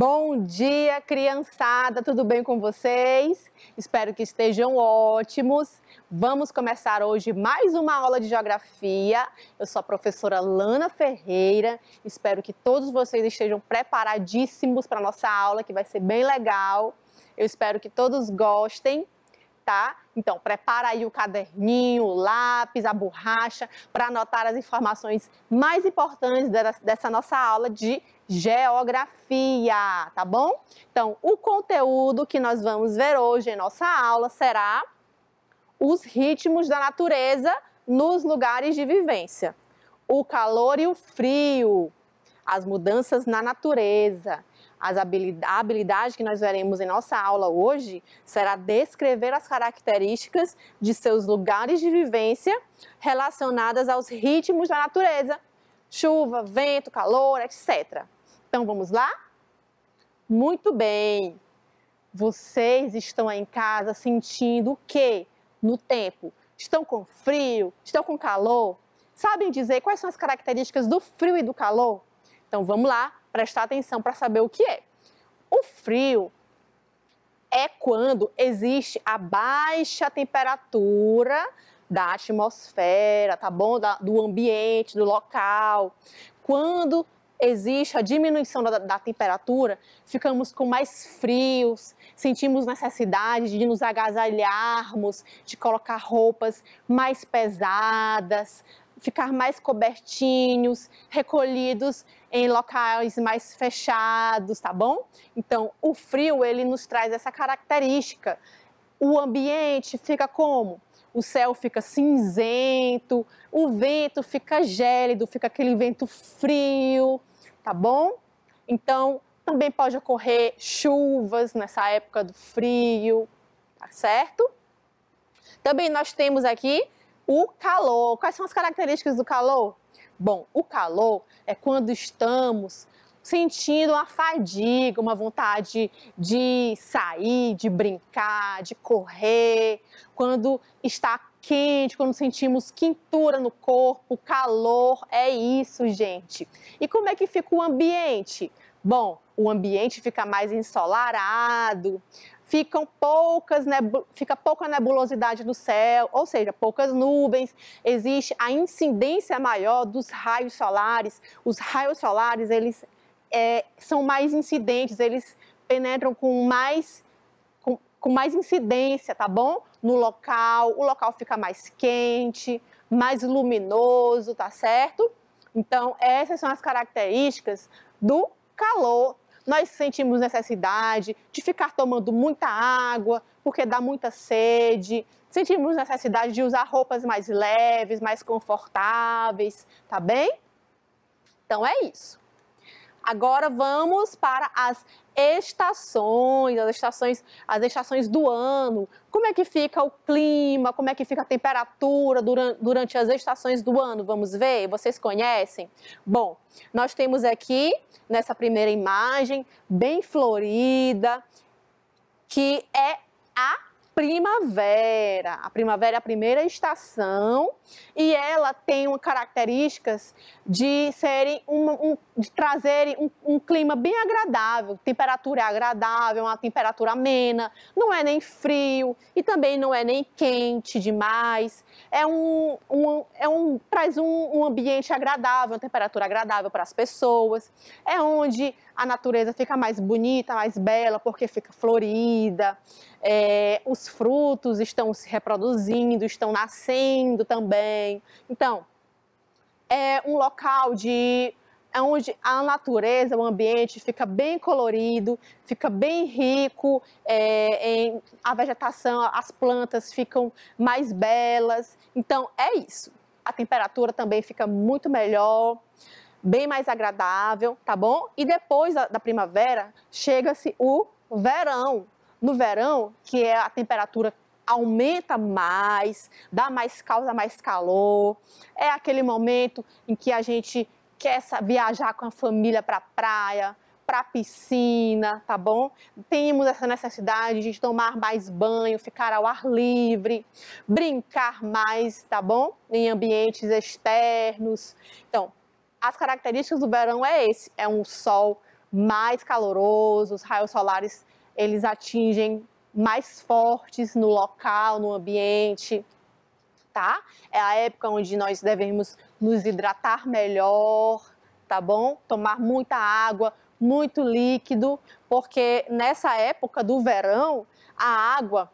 Bom dia, criançada, tudo bem com vocês? Espero que estejam ótimos. Vamos começar hoje mais uma aula de geografia. Eu sou a professora Lana Ferreira. Espero que todos vocês estejam preparadíssimos para a nossa aula, que vai ser bem legal. Eu espero que todos gostem, tá? Então, prepara aí o caderninho, o lápis, a borracha, para anotar as informações mais importantes dessa nossa aula de geografia, tá bom? Então, o conteúdo que nós vamos ver hoje em nossa aula será os ritmos da natureza nos lugares de vivência. O calor e o frio, as mudanças na natureza. A habilidade que nós veremos em nossa aula hoje será descrever as características de seus lugares de vivência relacionadas aos ritmos da natureza, chuva, vento, calor, etc. Então, vamos lá? Muito bem! Vocês estão aí em casa sentindo o que no tempo? Estão com frio? Estão com calor? Sabem dizer quais são as características do frio e do calor? Então, vamos lá prestar atenção para saber o que é. O frio é quando existe a baixa temperatura da atmosfera, tá bom? Do ambiente, do local. Quando existe a diminuição da temperatura, ficamos com mais frios, sentimos necessidade de nos agasalharmos, de colocar roupas mais pesadas, ficar mais cobertinhos, recolhidos em locais mais fechados, tá bom? Então, o frio, ele nos traz essa característica. O ambiente fica como? O céu fica cinzento, o vento fica gélido, fica aquele vento frio, tá bom? Então, também pode ocorrer chuvas nessa época do frio, tá certo? Também nós temos aqui o calor. Quais são as características do calor? Bom, o calor é quando estamos sentindo uma fadiga, uma vontade de sair, de brincar, de correr, quando está quente, quando sentimos quentura no corpo, calor, é isso, gente. E como é que fica o ambiente? Bom, o ambiente fica mais ensolarado, fica pouca nebulosidade no céu, ou seja, poucas nuvens, existe a incidência maior dos raios solares. Os raios solares, eles são mais incidentes, eles penetram com mais incidência, tá bom? No local, o local fica mais quente, mais luminoso, tá certo? Então, essas são as características do calor. Nós sentimos necessidade de ficar tomando muita água, porque dá muita sede. Sentimos necessidade de usar roupas mais leves, mais confortáveis, tá bem? Então, é isso. Agora vamos para as estações do ano. Como é que fica o clima, como é que fica a temperatura durante as estações do ano? Vamos ver? Vocês conhecem? Bom, nós temos aqui, nessa primeira imagem, bem florida, que é a primavera. A primavera é a primeira estação e ela tem características de trazerem um clima bem agradável. Temperatura é agradável, uma temperatura amena, não é nem frio e também não é nem quente demais. Traz um ambiente agradável, uma temperatura agradável para as pessoas. É onde a natureza fica mais bonita, mais bela, porque fica florida. Os frutos estão se reproduzindo, estão nascendo também. Então, é um local onde a natureza, o ambiente fica bem colorido, fica bem rico, a vegetação, as plantas ficam mais belas. Então, é isso. A temperatura também fica muito melhor, bem mais agradável, tá bom? E depois da primavera, chega-se o verão. No verão, que a temperatura aumenta mais, causa mais calor, é aquele momento em que a gente quer viajar com a família para a praia, para a piscina, tá bom? Temos essa necessidade de tomar mais banho, ficar ao ar livre, brincar mais, tá bom? Em ambientes externos. Então, as características do verão é um sol mais caloroso, os raios solares eles atingem mais fortes no local, no ambiente, tá? É a época onde nós devemos nos hidratar melhor, tá bom? Tomar muita água, muito líquido, porque nessa época do verão, a água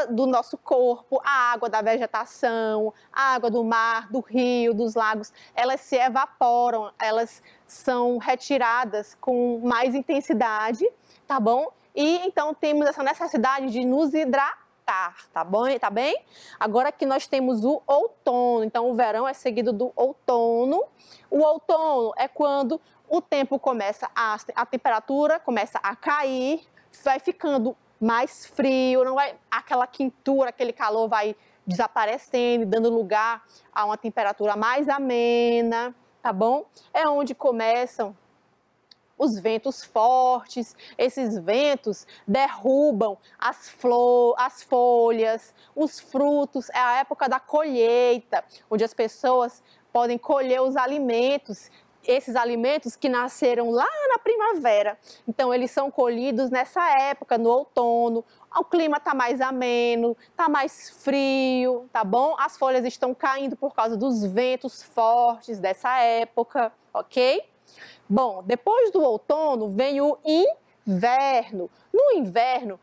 do nosso corpo, a água da vegetação, a água do mar, do rio, dos lagos, elas se evaporam, elas são retiradas com mais intensidade, tá bom? E então temos essa necessidade de nos hidratar, tá bom? Tá bem? Agora que nós temos o outono, então o verão é seguido do outono. O outono é quando o tempo começa, a temperatura começa a cair, vai ficando mais frio, não vai, aquela quentura, aquele calor vai desaparecendo, dando lugar a uma temperatura mais amena, tá bom? É onde começam os ventos fortes, esses ventos derrubam as folhas, os frutos, é a época da colheita, onde as pessoas podem colher os alimentos, esses alimentos que nasceram lá na primavera. Então, eles são colhidos nessa época, no outono. O clima está mais ameno, está mais frio, tá bom? As folhas estão caindo por causa dos ventos fortes dessa época, ok? Bom, depois do outono vem o inverno. No inverno,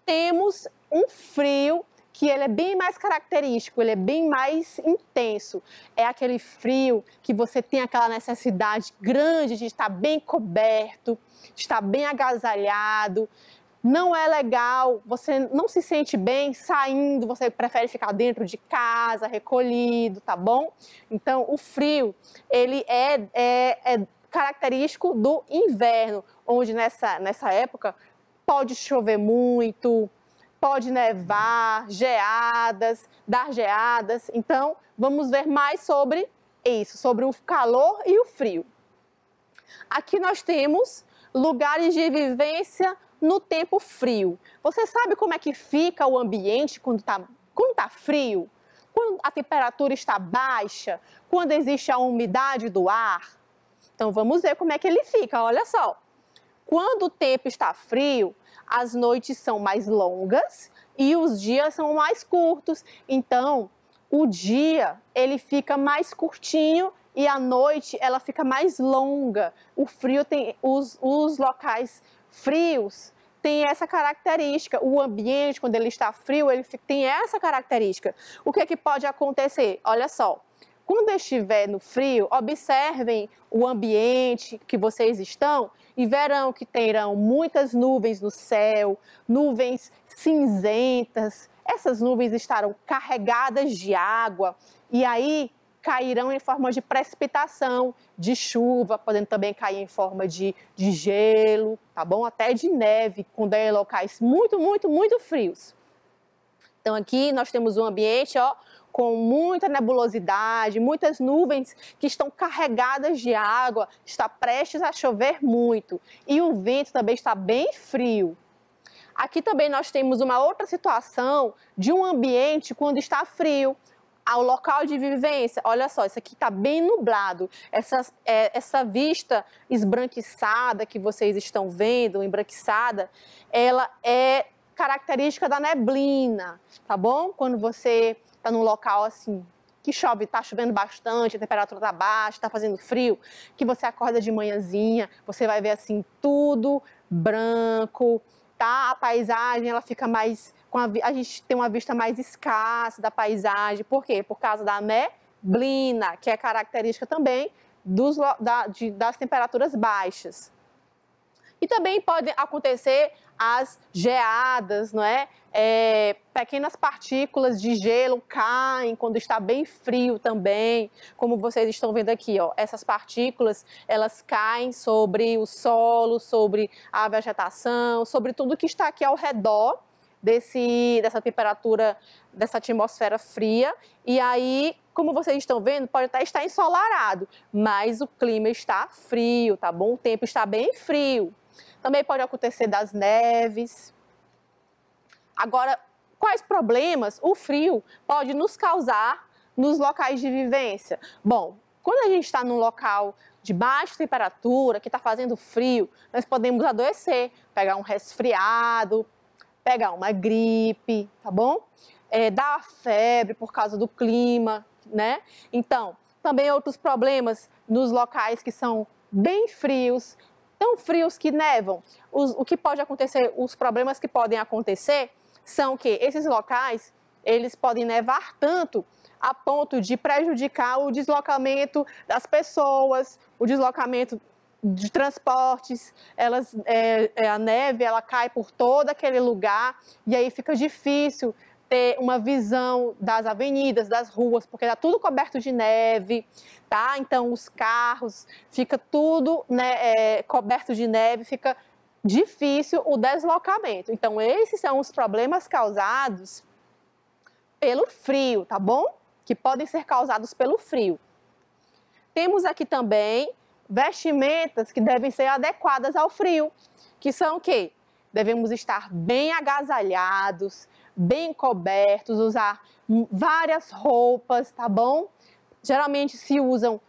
temos um frio que ele é bem mais característico, ele é bem mais intenso. É aquele frio que você tem aquela necessidade grande de estar bem coberto, de estar bem agasalhado. Não é legal, você não se sente bem saindo, você prefere ficar dentro de casa, recolhido, tá bom? Então, o frio, ele é característico do inverno, onde nessa época pode chover muito, pode nevar, dar geadas. Então, vamos ver mais sobre isso, sobre o calor e o frio. Aqui nós temos lugares de vivência no tempo frio. Você sabe como é que fica o ambiente quando tá frio? Quando a temperatura está baixa? Quando existe a umidade do ar? Então, vamos ver como é que ele fica, olha só. Quando o tempo está frio, as noites são mais longas e os dias são mais curtos. Então, o dia ele fica mais curtinho e a noite ela fica mais longa. O frio tem os locais frios tem essa característica. O ambiente, quando ele está frio, ele tem essa característica. O que é que pode acontecer? Olha só. Quando estiver no frio, observem o ambiente que vocês estão e verão que terão muitas nuvens no céu, nuvens cinzentas. Essas nuvens estarão carregadas de água e aí cairão em forma de precipitação, de chuva, podendo também cair em forma de gelo, tá bom? Até de neve, quando é em locais muito, muito, muito frios. Então aqui nós temos um ambiente, ó, com muita nebulosidade, muitas nuvens que estão carregadas de água, está prestes a chover muito. E o vento também está bem frio. Aqui também nós temos uma outra situação de um ambiente quando está frio. Ao local de vivência, olha só, isso aqui está bem nublado. Essa vista esbranquiçada que vocês estão vendo, embranquiçada, ela é característica da neblina, tá bom? Quando você está num local assim, que chove, está chovendo bastante, a temperatura está baixa, está fazendo frio, que você acorda de manhãzinha, você vai ver assim tudo branco, tá? A paisagem ela fica mais, a gente tem uma vista mais escassa da paisagem. Por quê? Por causa da neblina, que é característica também das temperaturas baixas. E também pode acontecer as geadas, não é? Pequenas partículas de gelo caem quando está bem frio também, como vocês estão vendo aqui, ó. Essas partículas, elas caem sobre o solo, sobre a vegetação, sobre tudo que está aqui ao redor dessa temperatura, dessa atmosfera fria. E aí, como vocês estão vendo, pode até estar ensolarado, mas o clima está frio, tá bom? O tempo está bem frio. Também pode acontecer das neves. Agora, quais problemas o frio pode nos causar nos locais de vivência? Bom, quando a gente está num local de baixa temperatura, que está fazendo frio, nós podemos adoecer, pegar um resfriado, pegar uma gripe, tá bom? Dar febre por causa do clima, né? Então, também outros problemas nos locais que são bem frios, tão frios que nevam. O que pode acontecer, os problemas que podem acontecer são que esses locais, eles podem nevar tanto a ponto de prejudicar o deslocamento das pessoas, o deslocamento de transportes, a neve ela cai por todo aquele lugar e aí fica difícil ter uma visão das avenidas, das ruas, porque está tudo coberto de neve, tá? Então os carros, fica tudo, né, coberto de neve, fica difícil o deslocamento. Então esses são os problemas causados pelo frio, tá bom? Que podem ser causados pelo frio. Temos aqui também vestimentas que devem ser adequadas ao frio, que são o quê? Devemos estar bem agasalhados, bem cobertos, usar várias roupas, tá bom? Geralmente se usam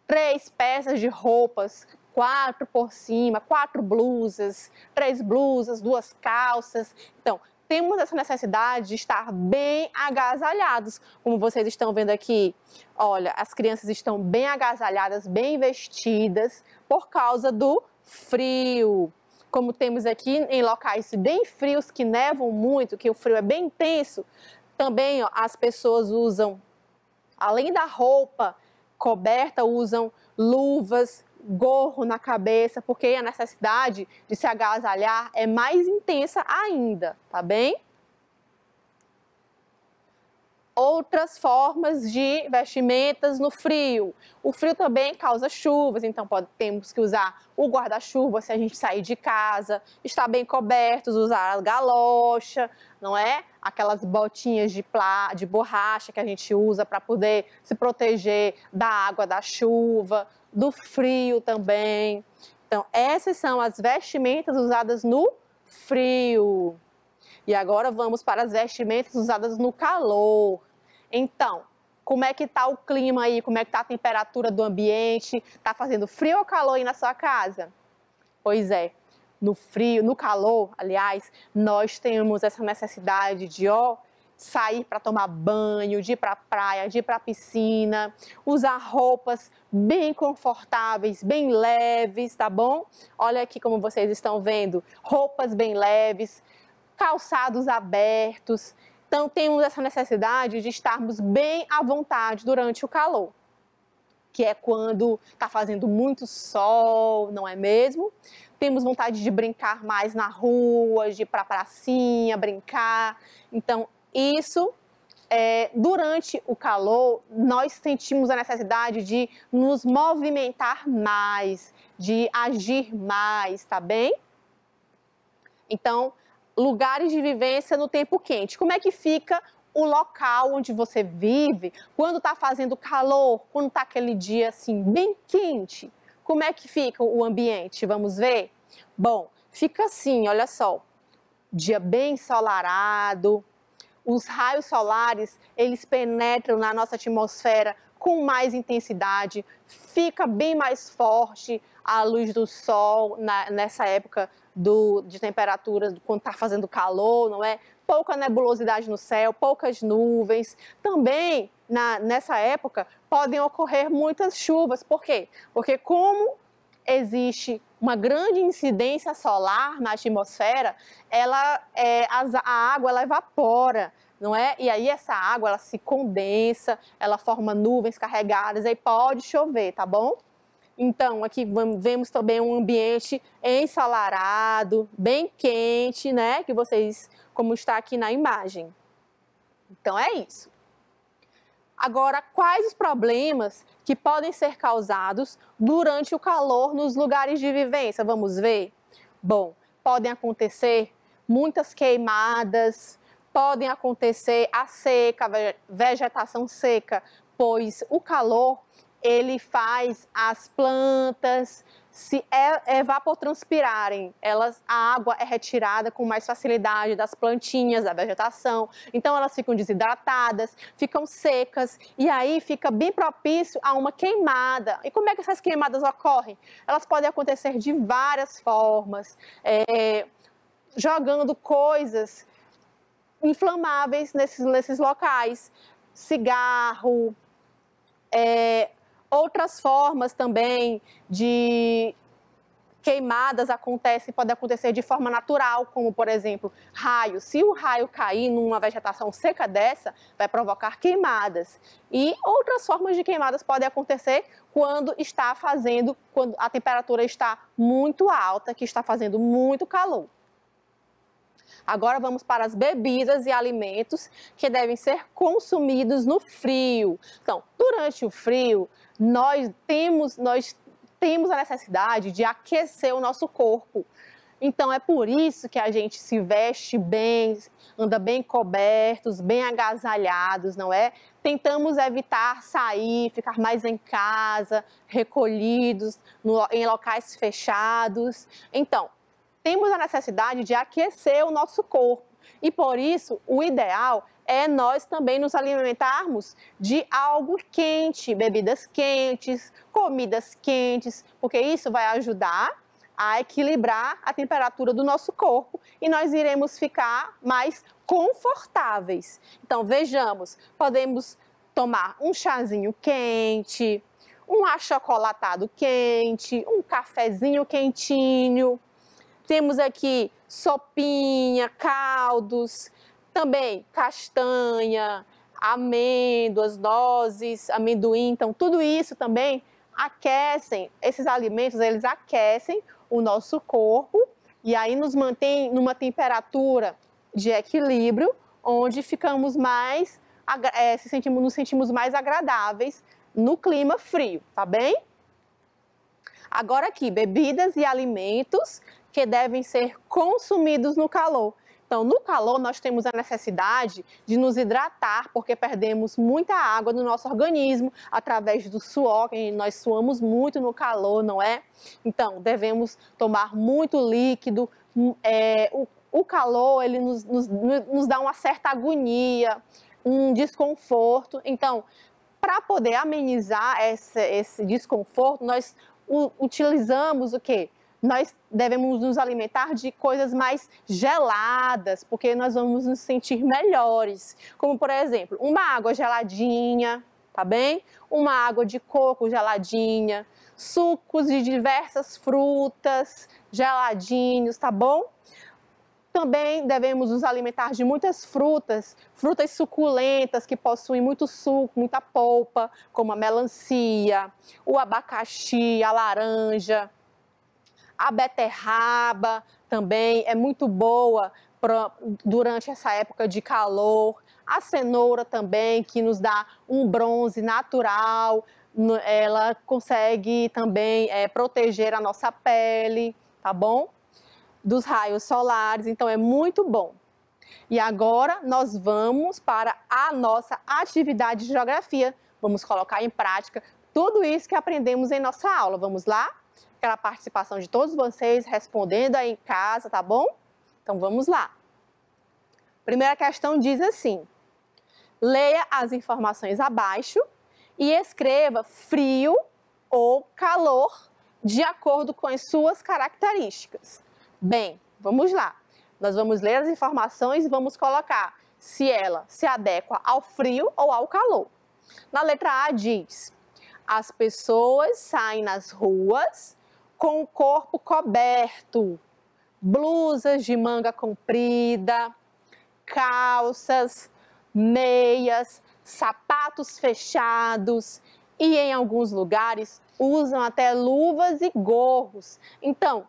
3 peças de roupas, 4 por cima, 4 blusas, 3 blusas, 2 calças. Então, temos essa necessidade de estar bem agasalhados, como vocês estão vendo aqui. Olha, as crianças estão bem agasalhadas, bem vestidas, por causa do frio. Como temos aqui em locais bem frios, que nevam muito, que o frio é bem intenso, também ó, as pessoas usam, além da roupa coberta, usam luvas, gorro na cabeça, porque a necessidade de se agasalhar é mais intensa ainda, tá bem? Outras formas de vestimentas no frio. O frio também causa chuvas, então temos que usar o guarda-chuva se a gente sair de casa, estar bem cobertos, usar a galocha, não é? Aquelas botinhas de borracha que a gente usa para poder se proteger da água da chuva, do frio também. Então, essas são as vestimentas usadas no frio. E agora vamos para as vestimentas usadas no calor. Então, como é que está o clima aí? Como é que está a temperatura do ambiente? Está fazendo frio ou calor aí na sua casa? Pois é, no frio, no calor, aliás, nós temos essa necessidade de sair para tomar banho, de ir para a praia, de ir para a piscina, usar roupas bem confortáveis, bem leves, tá bom? Olha aqui como vocês estão vendo, roupas bem leves, calçados abertos. Então temos essa necessidade de estarmos bem à vontade durante o calor, que é quando está fazendo muito sol, não é mesmo? Temos vontade de brincar mais na rua, de ir para a pracinha, brincar. Então, isso, durante o calor, nós sentimos a necessidade de nos movimentar mais, de agir mais, tá bem? Então, lugares de vivência no tempo quente. Como é que fica o local onde você vive quando está fazendo calor, quando está aquele dia assim bem quente? Como é que fica o ambiente? Vamos ver? Bom, fica assim, olha só, dia bem ensolarado, os raios solares, eles penetram na nossa atmosfera com mais intensidade, fica bem mais forte a luz do sol nessa época de temperatura, quando está fazendo calor, não é? Pouca nebulosidade no céu, poucas nuvens. Também, nessa época, podem ocorrer muitas chuvas. Por quê? Porque como existe uma grande incidência solar na atmosfera, a água ela evapora, não é? E aí essa água ela se condensa, ela forma nuvens carregadas, aí pode chover, tá bom? Então, aqui vemos também um ambiente ensolarado, bem quente, né? Que vocês, como está aqui na imagem. Então, é isso. Agora, quais os problemas que podem ser causados durante o calor nos lugares de vivência? Vamos ver? Bom, podem acontecer muitas queimadas, podem acontecer a seca, vegetação seca, pois o calor, ele faz as plantas se evapotranspirarem. A água é retirada com mais facilidade das plantinhas, da vegetação. Então elas ficam desidratadas, ficam secas e aí fica bem propício a uma queimada. E como é que essas queimadas ocorrem? Elas podem acontecer de várias formas, jogando coisas inflamáveis nesses locais, cigarro, outras formas também de queimadas podem acontecer de forma natural, como por exemplo, raio. Se o raio cair numa vegetação seca dessa, vai provocar queimadas. E outras formas de queimadas podem acontecer quando a temperatura está muito alta, que está fazendo muito calor. Agora vamos para as bebidas e alimentos que devem ser consumidos no frio. Então, durante o frio, nós temos a necessidade de aquecer o nosso corpo. Então, é por isso que a gente se veste bem, anda bem cobertos, bem agasalhados, não é? Tentamos evitar sair, ficar mais em casa, recolhidos, em locais fechados. Então, temos a necessidade de aquecer o nosso corpo e por isso o ideal é nós também nos alimentarmos de algo quente, bebidas quentes, comidas quentes, porque isso vai ajudar a equilibrar a temperatura do nosso corpo e nós iremos ficar mais confortáveis. Então vejamos, podemos tomar um chazinho quente, um achocolatado quente, um cafezinho quentinho. Temos aqui sopinha, caldos, também castanha, amêndoas, nozes, amendoim. Então, tudo isso também aquecem, esses alimentos, eles aquecem o nosso corpo e aí nos mantém numa temperatura de equilíbrio, onde ficamos nos sentimos mais agradáveis no clima frio, tá bem? Agora aqui, bebidas e alimentos que devem ser consumidos no calor. Então, no calor, nós temos a necessidade de nos hidratar, porque perdemos muita água no nosso organismo através do suor, que nós suamos muito no calor, não é? Então, devemos tomar muito líquido. O calor, ele nos dá uma certa agonia, um desconforto. Então, para poder amenizar esse desconforto, nós utilizamos o quê? Nós devemos nos alimentar de coisas mais geladas, porque nós vamos nos sentir melhores. Como, por exemplo, uma água geladinha, tá bem? Uma água de coco geladinha, sucos de diversas frutas geladinhos, tá bom? Também devemos nos alimentar de muitas frutas suculentas que possuem muito suco, muita polpa, como a melancia, o abacaxi, a laranja. A beterraba também é muito boa durante essa época de calor. A cenoura também, que nos dá um bronze natural, ela consegue também proteger a nossa pele, tá bom? Dos raios solares, então é muito bom. E agora nós vamos para a nossa atividade de geografia. Vamos colocar em prática tudo isso que aprendemos em nossa aula. Vamos lá? Aquela participação de todos vocês respondendo aí em casa, tá bom? Então vamos lá. Primeira questão diz assim: leia as informações abaixo e escreva frio ou calor de acordo com as suas características. Bem, vamos lá. Nós vamos ler as informações e vamos colocar se ela se adequa ao frio ou ao calor. Na letra A diz: as pessoas saem nas ruas com o corpo coberto, blusas de manga comprida, calças, meias, sapatos fechados e em alguns lugares usam até luvas e gorros. Então,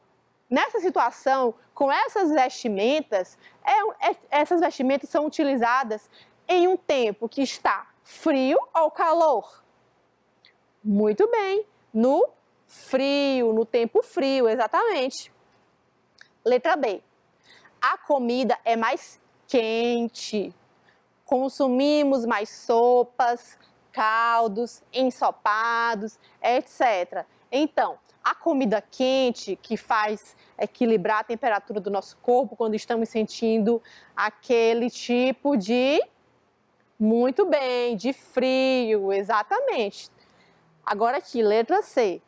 nessa situação, com essas vestimentas são utilizadas em um tempo que está frio ou calor? Muito bem, no frio, no tempo frio, exatamente. Letra B. A comida é mais quente. Consumimos mais sopas, caldos, ensopados, etc. Então, a comida quente que faz equilibrar a temperatura do nosso corpo quando estamos sentindo aquele tipo de... Muito bem, de frio, exatamente. Agora aqui, letra C.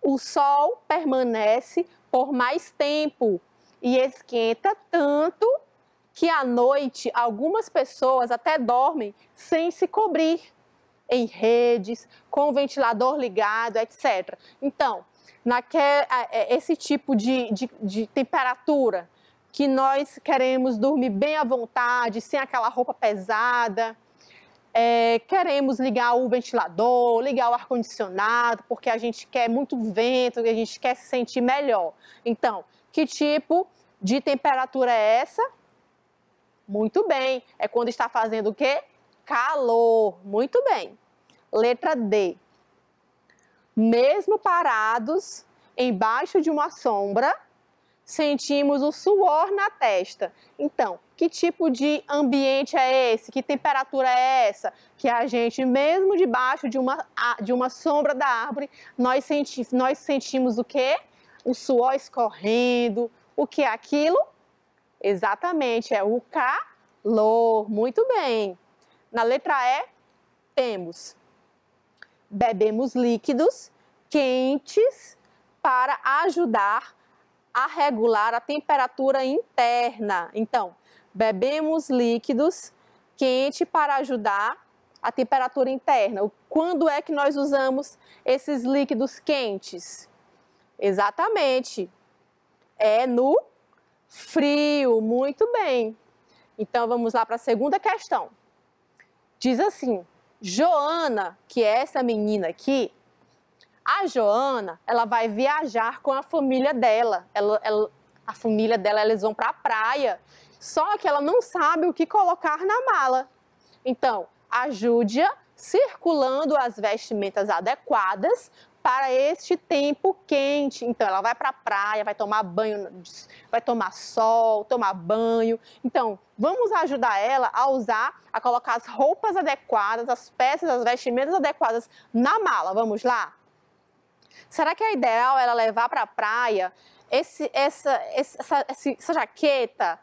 O sol permanece por mais tempo e esquenta tanto que à noite algumas pessoas até dormem sem se cobrir, em redes, com o ventilador ligado, etc. Então, esse tipo de temperatura que nós queremos dormir bem à vontade, sem aquela roupa pesada, queremos ligar o ventilador, ligar o ar-condicionado, porque a gente quer muito vento, e a gente quer se sentir melhor. Então, que tipo de temperatura é essa? Muito bem, é quando está fazendo o quê? Calor, muito bem. Letra D. Mesmo parados embaixo de uma sombra, sentimos o suor na testa. Então, que tipo de ambiente é esse? Que temperatura é essa? Que a gente, mesmo debaixo de uma sombra da árvore, nós sentimos o quê? O suor escorrendo. O que é aquilo? Exatamente, é o calor. Muito bem. Na letra E, temos: bebemos líquidos quentes para ajudar a regular a temperatura interna. Então, bebemos líquidos quentes para ajudar a temperatura interna. Quando é que nós usamos esses líquidos quentes? Exatamente, é no frio. Muito bem. Então, vamos lá para a segunda questão. Diz assim: Joana, que é essa menina aqui, a Joana, ela vai viajar com a família dela. A família dela, eles vão para a praia, só que ela não sabe o que colocar na mala. Então, ajude-a circulando as vestimentas adequadas para este tempo quente. Então, ela vai para a praia, vai tomar banho, vai tomar sol, tomar banho. Então, vamos ajudar ela a colocar as roupas adequadas, as peças, as vestimentas adequadas na mala. Vamos lá? Será que é ideal ela levar para a praia essa jaqueta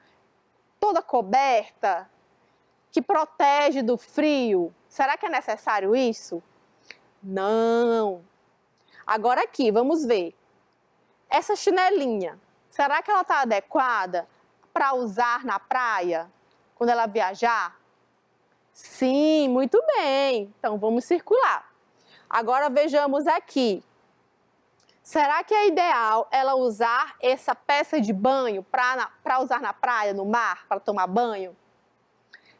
toda coberta, que protege do frio? Será que é necessário isso? Não. Agora aqui, vamos ver. Essa chinelinha, será que ela está adequada para usar na praia, quando ela viajar? Sim, muito bem. Então, vamos circular. Agora, vejamos aqui. Será que é ideal ela usar essa peça de banho para usar na praia, no mar, para tomar banho?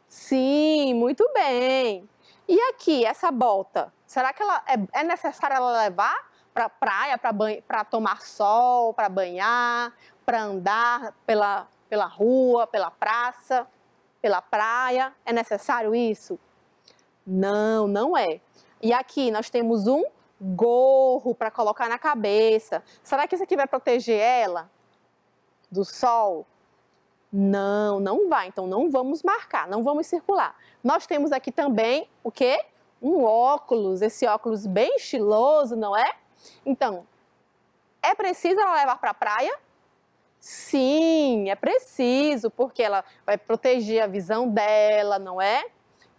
Sim, muito bem. E aqui, essa bota, será que é necessário ela levar para a praia, para tomar sol, para banhar, para andar pela rua, pela praça, pela praia? É necessário isso? Não, não é. E aqui nós temos um gorro para colocar na cabeça. Será que isso aqui vai proteger ela do sol? Não, não vai. Então não vamos marcar, não vamos circular. Nós temos aqui também o quê? Um óculos, esse óculos bem estiloso, não é? Então, é preciso ela levar para a praia? Sim, é preciso, porque ela vai proteger a visão dela, não é?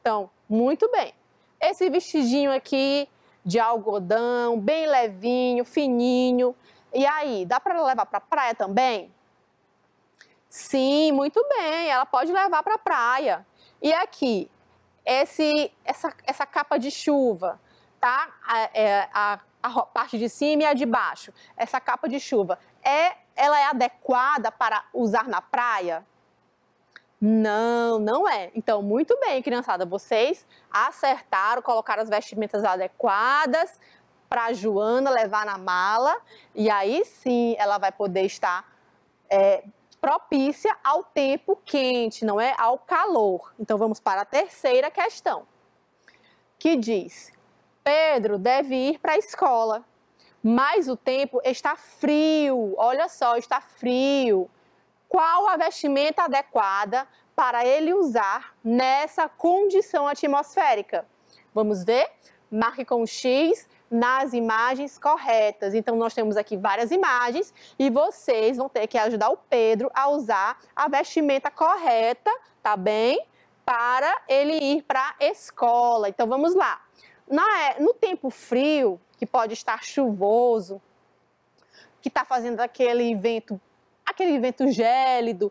Então, muito bem. Esse vestidinho aqui de algodão, bem levinho, fininho. E aí, dá para ela levar para a praia também? Sim, muito bem, ela pode levar para a praia. E aqui, essa capa de chuva, tá? A parte de cima e a de baixo. Essa capa de chuva, ela é adequada para usar na praia? Não, não é. Então, muito bem, criançada, vocês acertaram, colocaram as vestimentas adequadas para a Joana levar na mala. E aí sim, ela vai poder estar propícia ao tempo quente, não é? Ao calor. Então, vamos para a terceira questão, que diz: Pedro deve ir para a escola, mas o tempo está frio. Olha só, está frio. Qual a vestimenta adequada para ele usar nessa condição atmosférica? Vamos ver? Marque com o X nas imagens corretas. Então, nós temos aqui várias imagens e vocês vão ter que ajudar o Pedro a usar a vestimenta correta, tá bem? Para ele ir para a escola. Então, vamos lá. No tempo frio, que pode estar chuvoso, que está fazendo aquele vento gélido,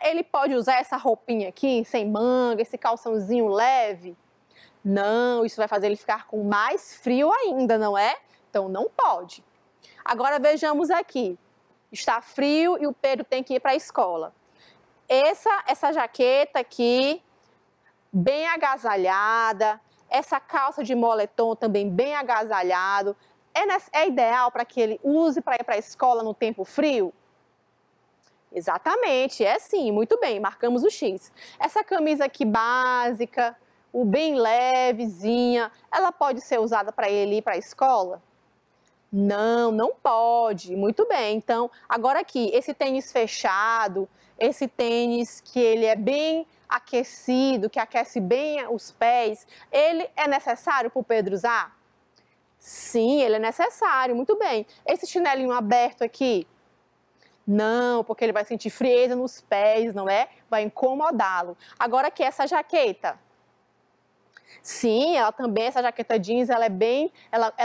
ele pode usar essa roupinha aqui, sem manga, esse calçãozinho leve? Não, isso vai fazer ele ficar com mais frio ainda, não é? Então, não pode. Agora, vejamos aqui. Está frio e o Pedro tem que ir para a escola. Essa jaqueta aqui, bem agasalhada, essa calça de moletom também bem agasalhado, é ideal para que ele use para ir para a escola no tempo frio? Exatamente, é sim, muito bem, marcamos o X. Essa camisa aqui básica, o bem levezinha, ela pode ser usada para ele ir para a escola? Não, não pode. Muito bem. Então, agora aqui, esse tênis fechado, esse tênis que ele é bem aquecido, que aquece bem os pés, ele é necessário para o Pedro usar? Sim, ele é necessário. Muito bem. Esse chinelinho aberto aqui? Não, porque ele vai sentir frieza nos pés, não é? Vai incomodá-lo. Agora aqui, essa jaqueta. Sim, ela também, essa jaqueta jeans, ela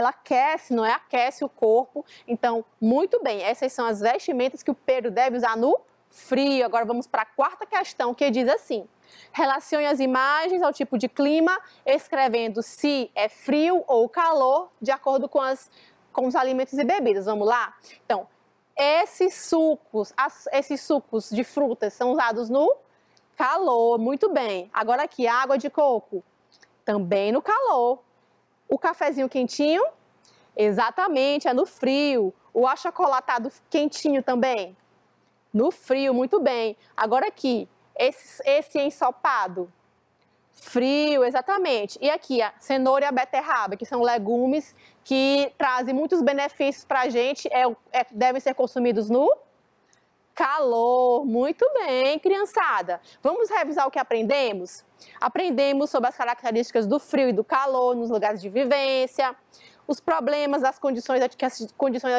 aquece, não é? Aquece o corpo. Então, muito bem, essas são as vestimentas que o Pedro deve usar no frio. Agora vamos para a quarta questão, que diz assim: relacione as imagens ao tipo de clima, escrevendo se é frio ou calor, de acordo com os alimentos e bebidas. Vamos lá? Então, esses sucos de frutas são usados no calor, muito bem. Agora aqui, água de coco. Também no calor. O cafezinho quentinho? Exatamente, é no frio. O achocolatado quentinho também? No frio, muito bem. Agora aqui, esse ensopado? Frio, exatamente. E aqui, a cenoura e a beterraba, que são legumes que trazem muitos benefícios para a gente, devem ser consumidos no calor. Muito bem, criançada. Vamos revisar o que aprendemos? Aprendemos sobre as características do frio e do calor nos lugares de vivência, os problemas das condições que as condições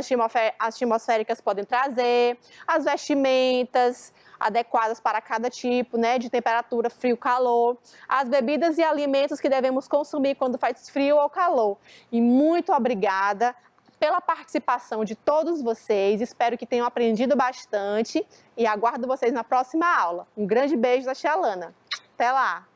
atmosféricas podem trazer, as vestimentas adequadas para cada tipo, né, de temperatura, frio, calor, as bebidas e alimentos que devemos consumir quando faz frio ou calor. E muito obrigada pela participação de todos vocês. Espero que tenham aprendido bastante e aguardo vocês na próxima aula. Um grande beijo da tia Lana. Até lá!